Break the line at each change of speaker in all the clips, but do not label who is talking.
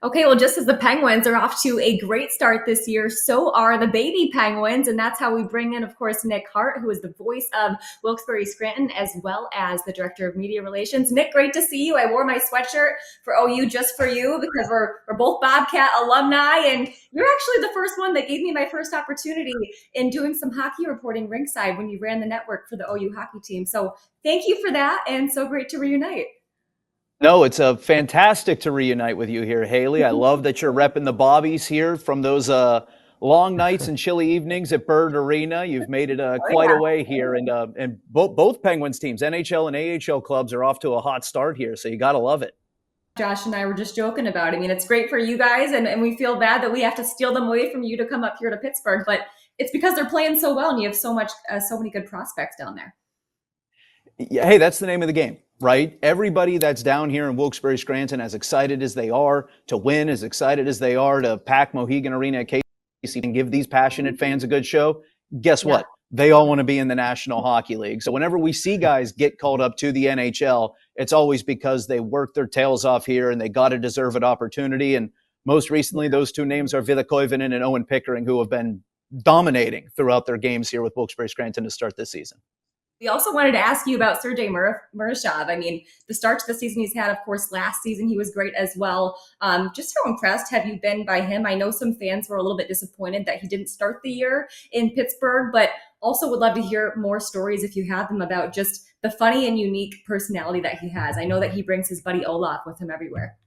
Okay, well, just as the Penguins are off to a great start this year, so are the baby Penguins. And that's how we bring in, of course, Nick Hart, who is the voice of Wilkes-Barre Scranton, as well as the Director of Media Relations. Nick, great to see you. I wore my sweatshirt for OU just for you because we're both Bobcat alumni. And you're actually the first one that gave me my first opportunity in doing some hockey reporting rinkside when you ran the network for the OU hockey team. So thank you for that. And so great to reunite.
No, it's fantastic to reunite with you here, Hailey. I love that you're repping the Bobbies here from those long nights and chilly evenings at Bird Arena. You've made it quite a way here, and both Penguins teams, NHL and AHL clubs, are off to a hot start here, so you got to love it.
Josh and I were just joking about it. I mean, it's great for you guys, and we feel bad that we have to steal them away from you to come up here to Pittsburgh, but it's because they're playing so well, and you have so many good prospects down there.
Yeah, hey, that's the name of the game, right? Everybody that's down here in Wilkes-Barre Scranton, as excited as they are to win, as excited as they are to pack Mohegan Arena at Casey and give these passionate fans a good show, guess what? They all want to be in the National Hockey League. So whenever we see guys get called up to the NHL, it's always because they worked their tails off here and they got a deserved opportunity. And most recently, those two names are Ville Koivunen and Owen Pickering, who have been dominating throughout their games here with Wilkes-Barre Scranton to start this season.
We also wanted to ask you about Sergei Murashov. I mean, the start to the season he's had, of course, last season he was great as well. Just how impressed have you been by him? I know some fans were a little bit disappointed that he didn't start the year in Pittsburgh, but also would love to hear more stories if you have them about just the funny and unique personality that he has. I know that he brings his buddy Olaf with him everywhere.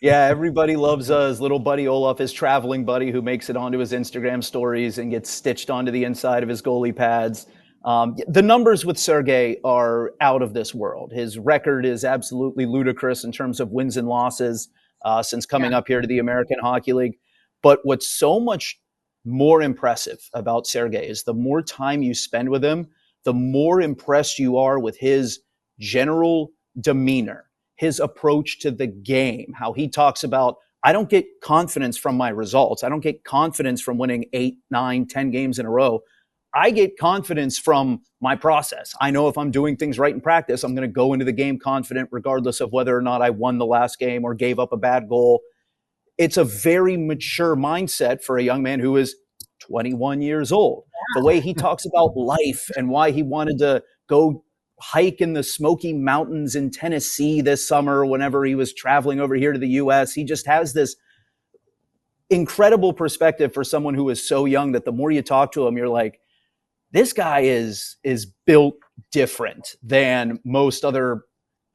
Yeah, everybody loves his little buddy Olaf, his traveling buddy who makes it onto his Instagram stories and gets stitched onto the inside of his goalie pads. The numbers with Sergei are out of this world. His record is absolutely ludicrous in terms of wins and losses since coming up here to the American Hockey League. But what's so much more impressive about Sergei is the more time you spend with him, the more impressed you are with his general demeanor, his approach to the game, how he talks about, I don't get confidence from my results. I don't get confidence from winning 8, 9, 10 games in a row. I get confidence from my process. I know if I'm doing things right in practice, I'm going to go into the game confident regardless of whether or not I won the last game or gave up a bad goal. It's a very mature mindset for a young man who is 21 years old. The way he talks about life and why he wanted to go hike in the Smoky Mountains in Tennessee this summer whenever he was traveling over here to the U.S. He just has this incredible perspective for someone who is so young that the more you talk to him, you're like, this guy is built different than most other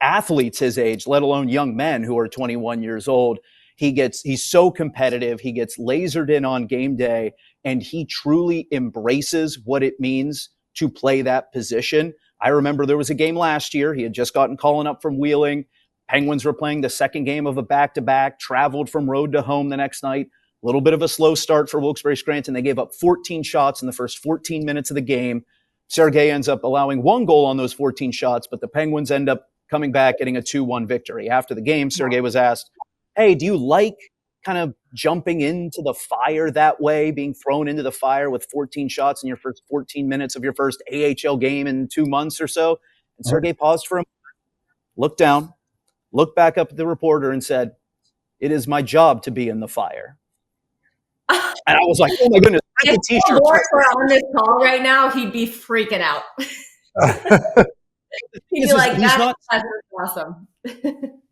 athletes his age, let alone young men who are 21 years old. He's so competitive. He gets lasered in on game day, and he truly embraces what it means to play that position. I remember there was a game last year. He had just gotten calling up from Wheeling. Penguins were playing the second game of a back-to-back, traveled from road to home the next night. A little bit of a slow start for Wilkes-Barre Scranton. They gave up 14 shots in the first 14 minutes of the game. Sergei ends up allowing 1 goal on those 14 shots, but the Penguins end up coming back, getting a 2-1 victory. After the game, Sergei was asked, hey, do you like kind of jumping into the fire that way, being thrown into the fire with 14 shots in your first 14 minutes of your first AHL game in 2 months or so? And Sergei paused for a moment, looked down, looked back up at the reporter and said, it is my job to be in the fire. And I was like, oh my goodness.
If T-shirt were on this call right now, he'd be freaking out. He'd be like, that's awesome.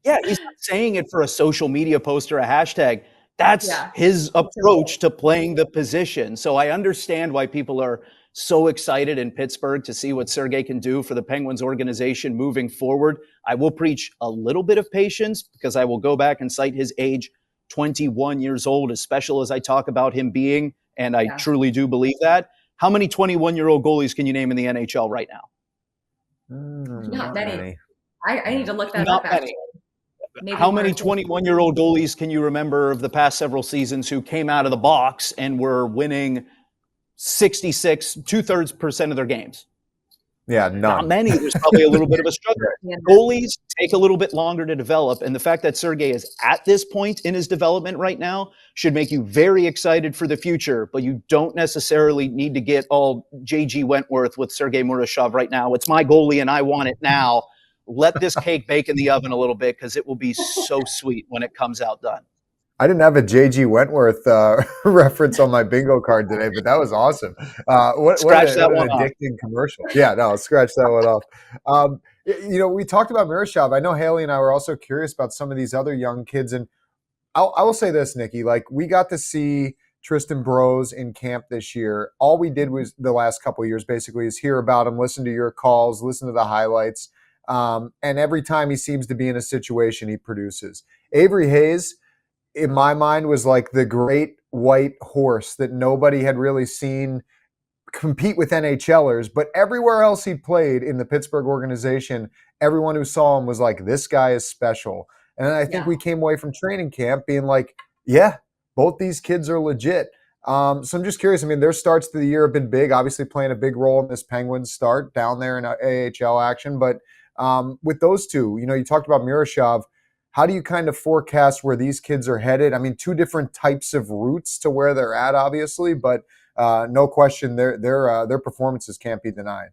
Yeah, he's not saying it for a social media post or a hashtag. That's his approach to playing the position. So I understand why people are so excited in Pittsburgh to see what Sergei can do for the Penguins organization moving forward. I will preach a little bit of patience because I will go back and cite his age, 21 years old, as special as I talk about him being, and I truly do believe that. How many 21-year-old goalies can you name in the NHL right now?
Not many. I need to look that up.
How many 21-year-old goalies can you remember of the past several seasons who came out of the box and were winning 66, 2/3% of their games?
Yeah, none.
Not many. There's probably a little bit of a struggle. Goalies take a little bit longer to develop, and the fact that Sergei is at this point in his development right now should make you very excited for the future, but you don't necessarily need to get all J.G. Wentworth with Sergei Murashov right now. It's my goalie, and I want it now. let this cake bake in the oven a little bit because it will be so sweet when it comes out done.
I didn't have a J.G. Wentworth reference on my bingo card today, but that was awesome. What
Scratch
an
that one off.
addicting commercial. Yeah, no, scratch that one off. We talked about Murashov. I know Hailey and I were also curious about some of these other young kids. And I will say this, Nikki, like we got to see Tristan Broz in camp this year. All we did was the last couple of years basically is hear about him, listen to your calls, listen to the highlights. And every time he seems to be in a situation, he produces. Avery Hayes, in my mind, was like the great white horse that nobody had really seen compete with NHLers, but everywhere else he played in the Pittsburgh organization, everyone who saw him was like, this guy is special. And I think we came away from training camp being like, yeah, both these kids are legit. So I'm just curious. I mean, their starts to the year have been big, obviously playing a big role in this Penguins start down there in AHL action. But with those two, you talked about Murashov. How do you kind of forecast where these kids are headed? I mean, two different types of routes to where they're at, obviously, but no question, their performances can't be denied.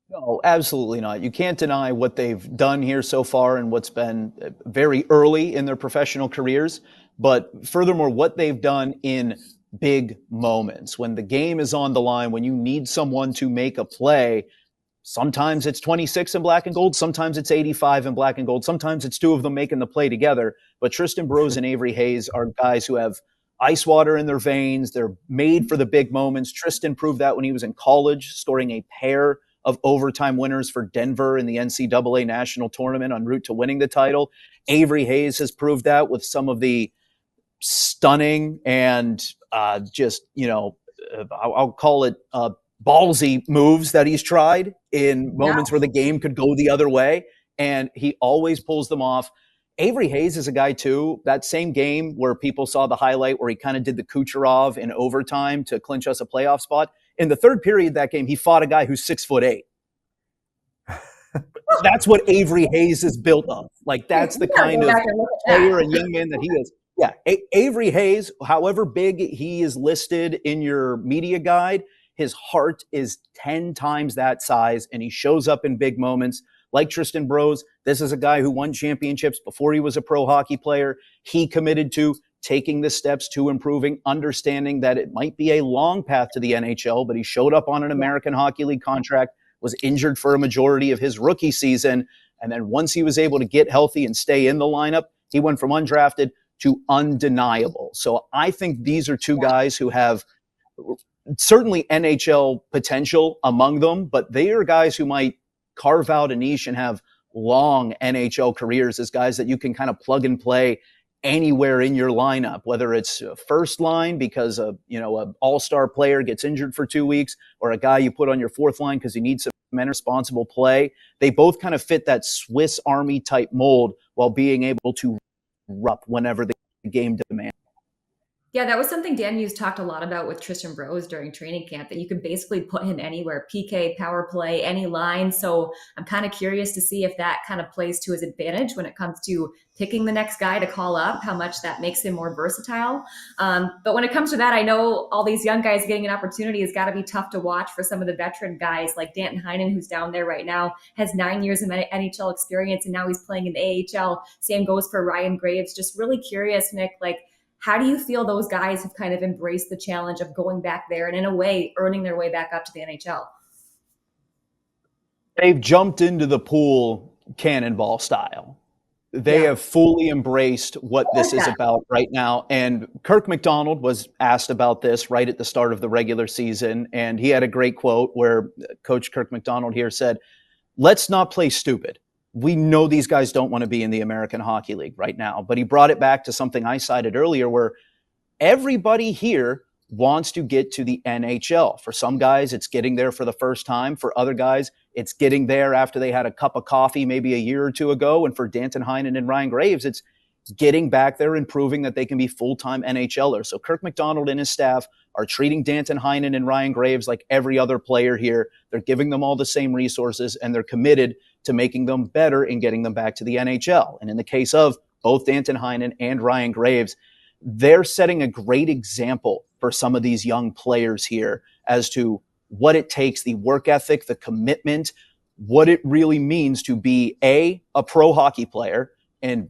No, absolutely not. You can't deny what they've done here so far and what's been very early in their professional careers. But furthermore, what they've done in big moments, when the game is on the line, when you need someone to make a play. Sometimes it's 26 in black and gold. Sometimes it's 85 in black and gold. Sometimes it's two of them making the play together. But Tristan Broz and Avery Hayes are guys who have ice water in their veins. They're made for the big moments. Tristan proved that when he was in college, scoring a pair of overtime winners for Denver in the NCAA national tournament en route to winning the title. Avery Hayes has proved that with some of the stunning and I'll call it ballsy moves that he's tried in moments where the game could go the other way, and he always pulls them off. Avery Hayes is a guy too, that same game where people saw the highlight where he kind of did the Kucherov in overtime to clinch us a playoff spot. In the third period of that game, he fought a guy who's 6'8". That's what Avery Hayes is built of. Like, that's the kind of player and young man that he is. Yeah, Avery Hayes, however big he is listed in your media guide, his heart is 10 times that size, and he shows up in big moments. Like Tristan Broz, this is a guy who won championships before he was a pro hockey player. He committed to taking the steps to improving, understanding that it might be a long path to the NHL, but he showed up on an American Hockey League contract, was injured for a majority of his rookie season, and then once he was able to get healthy and stay in the lineup, he went from undrafted to undeniable. So I think these are two guys who have certainly NHL potential among them, but they are guys who might carve out a niche and have long NHL careers as guys that you can kind of plug and play anywhere in your lineup, whether it's first line because an all-star player gets injured for 2 weeks, or a guy you put on your fourth line because you need some responsible play. They both kind of fit that Swiss Army type mold while being able to erupt whenever the game demands.
Yeah, that was something Dan Hughes talked a lot about with Tristan Broz during training camp, that you could basically put him anywhere, PK, power play, any line. So I'm kind of curious to see if that kind of plays to his advantage when it comes to picking the next guy to call up, how much that makes him more versatile. But when it comes to that, I know all these young guys getting an opportunity has got to be tough to watch for some of the veteran guys like Danton Heinen, who's down there right now, has 9 years of NHL experience, and now he's playing in the AHL. Same goes for Ryan Graves. Just really curious, Nick, like, how do you feel those guys have kind of embraced the challenge of going back there and in a way earning their way back up to the NHL?
They've jumped into the pool cannonball style. They have fully embraced what this is about right now. And Kirk McDonald was asked about this right at the start of the regular season. And he had a great quote where Coach Kirk McDonald here said, "Let's not play stupid. We know these guys don't want to be in the American Hockey League right now." But he brought it back to something I cited earlier, where everybody here wants to get to the NHL. For some guys, it's getting there for the first time. For other guys, it's getting there after they had a cup of coffee maybe a year or two ago. And for Danton Heinen and Ryan Graves, it's getting back there and proving that they can be full-time NHLers. So Kirk McDonald and his staff are treating Danton Heinen and Ryan Graves like every other player here. They're giving them all the same resources, and they're committed to making them better and getting them back to the NHL. And in the case of both Danton Heinen and Ryan Graves, they're setting a great example for some of these young players here as to what it takes, the work ethic, the commitment, what it really means to be a pro hockey player. And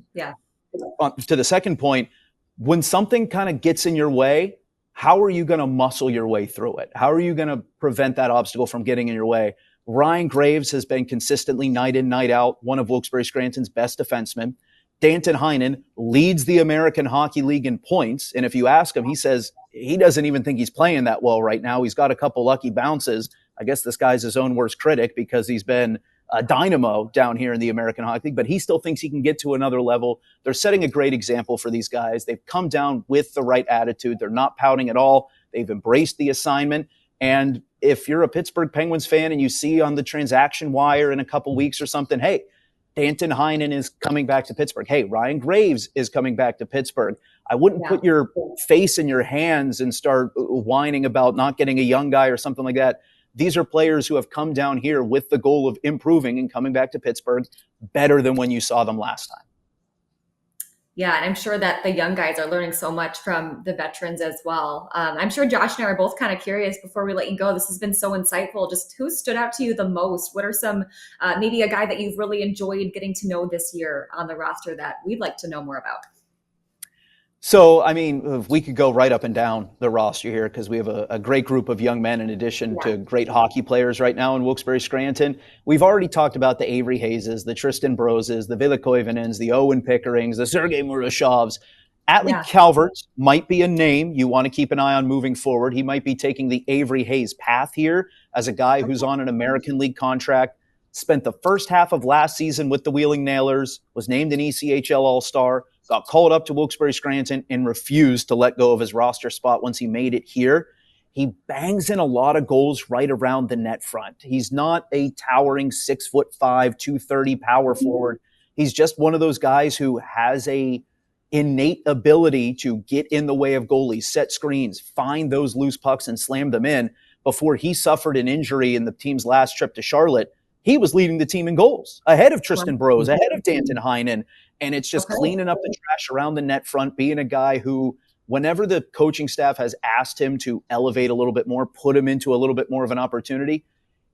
to the second point, when something kind of gets in your way, how are you going to muscle your way through it? How are you going to prevent that obstacle from getting in your way? Ryan Graves has been consistently night in, night out, one of Wilkes-Barre Scranton's best defensemen. Danton Heinen leads the American Hockey League in points. And if you ask him, he says he doesn't even think he's playing that well right now. He's got a couple lucky bounces. I guess this guy's his own worst critic because he's been a dynamo down here in the American Hockey League, but he still thinks he can get to another level. They're setting a great example for these guys. They've come down with the right attitude. They're not pouting at all. They've embraced the assignment. And if you're a Pittsburgh Penguins fan and you see on the transaction wire in a couple weeks or something, hey, Danton Heinen is coming back to Pittsburgh. Hey, Ryan Graves is coming back to Pittsburgh. I wouldn't put your face in your hands and start whining about not getting a young guy or something like that. These are players who have come down here with the goal of improving and coming back to Pittsburgh better than when you saw them last time.
Yeah, and I'm sure that the young guys are learning so much from the veterans as well. I'm sure Josh and I are both kind of curious before we let you go. This has been so insightful. Just who stood out to you the most? What are some, maybe a guy that you've really enjoyed getting to know this year on the roster that we'd like to know more about?
So, I mean, we could go right up and down the roster here because we have a great group of young men in addition to great hockey players right now in Wilkes-Barre Scranton. We've already talked about the Avery Hayeses, the Tristan Brozes, the Ville Koivunens, the Owen Pickerings, the Sergei Murashovs. Atlee Calvert might be a name you want to keep an eye on moving forward. He might be taking the Avery Hayes path here as a guy who's on an American League contract, spent the first half of last season with the Wheeling Nailers, was named an ECHL All-Star, got called up to Wilkes-Barre Scranton and refused to let go of his roster spot once he made it here. He bangs in a lot of goals right around the net front. He's not a towering 6'5", 230 power forward. He's just one of those guys who has a innate ability to get in the way of goalies, set screens, find those loose pucks and slam them in. Before he suffered an injury in the team's last trip to Charlotte, he was leading the team in goals ahead of Tristan Broz, ahead of Danton Heinen. And it's just cleaning up the trash around the net front, being a guy who, whenever the coaching staff has asked him to elevate a little bit more, put him into a little bit more of an opportunity,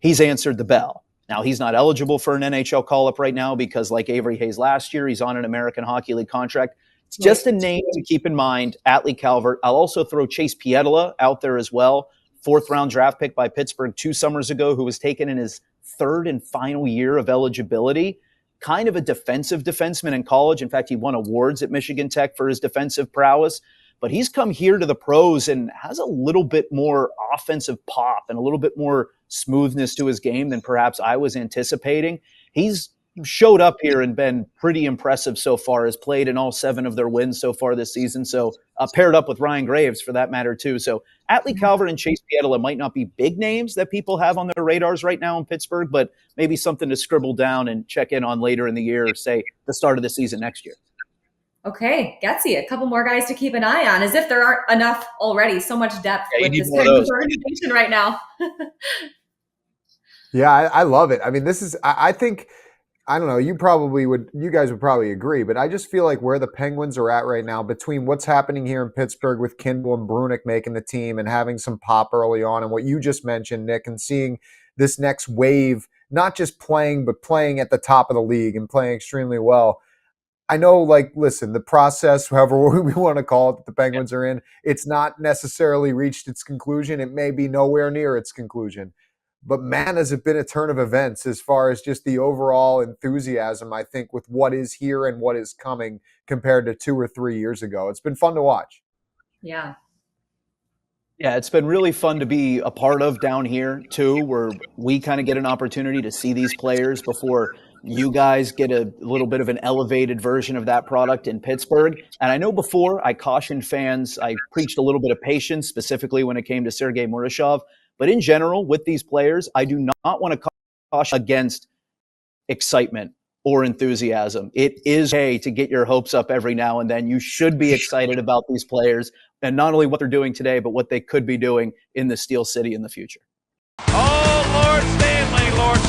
he's answered the bell. Now, he's not eligible for an NHL call-up right now because, like Avery Hayes last year, he's on an American Hockey League contract. It's just a name to keep in mind, Atlee Calvert. I'll also throw Chase Pietila out there as well, fourth-round draft pick by Pittsburgh 2 summers ago, who was taken in his third and final year of eligibility. Kind of a defensive defenseman in college. In fact, he won awards at Michigan Tech for his defensive prowess. But he's come here to the pros and has a little bit more offensive pop and a little bit more smoothness to his game than perhaps I was anticipating. He's showed up here and been pretty impressive so far, has played in all 7 of their wins so far this season. So paired up with Ryan Graves for that matter too. So Atlee Calvert and Chase Pietila might not be big names that people have on their radars right now in Pittsburgh, but maybe something to scribble down and check in on later in the year, or say the start of the season next year.
Okay, Getsy, a couple more guys to keep an eye on, as if there aren't enough already. So much depth with this organization right now.
Yeah, I love it. I mean, this is, I think, I don't know, you guys would probably agree, but I just feel like where the Penguins are at right now, between what's happening here in Pittsburgh with Kindle and Brunick making the team and having some pop early on, and what you just mentioned, Nick, and seeing this next wave, not just playing, but playing at the top of the league and playing extremely well. I know, like, listen, the process, however we want to call it, that the Penguins are in, it's not necessarily reached its conclusion. It may be nowhere near its conclusion. But man, has it been a turn of events as far as just the overall enthusiasm, I think, with what is here and what is coming compared to 2 or 3 years ago. It's been fun to watch.
Yeah.
Yeah, it's been really fun to be a part of down here, too, where we kind of get an opportunity to see these players before you guys get a little bit of an elevated version of that product in Pittsburgh. And I know before I cautioned fans, I preached a little bit of patience, specifically when it came to Sergei Murashov. But in general, with these players, I do not want to caution against excitement or enthusiasm. It is okay to get your hopes up every now and then. You should be excited about these players and not only what they're doing today, but what they could be doing in the Steel City in the future.
Oh, Lord Stanley, Lord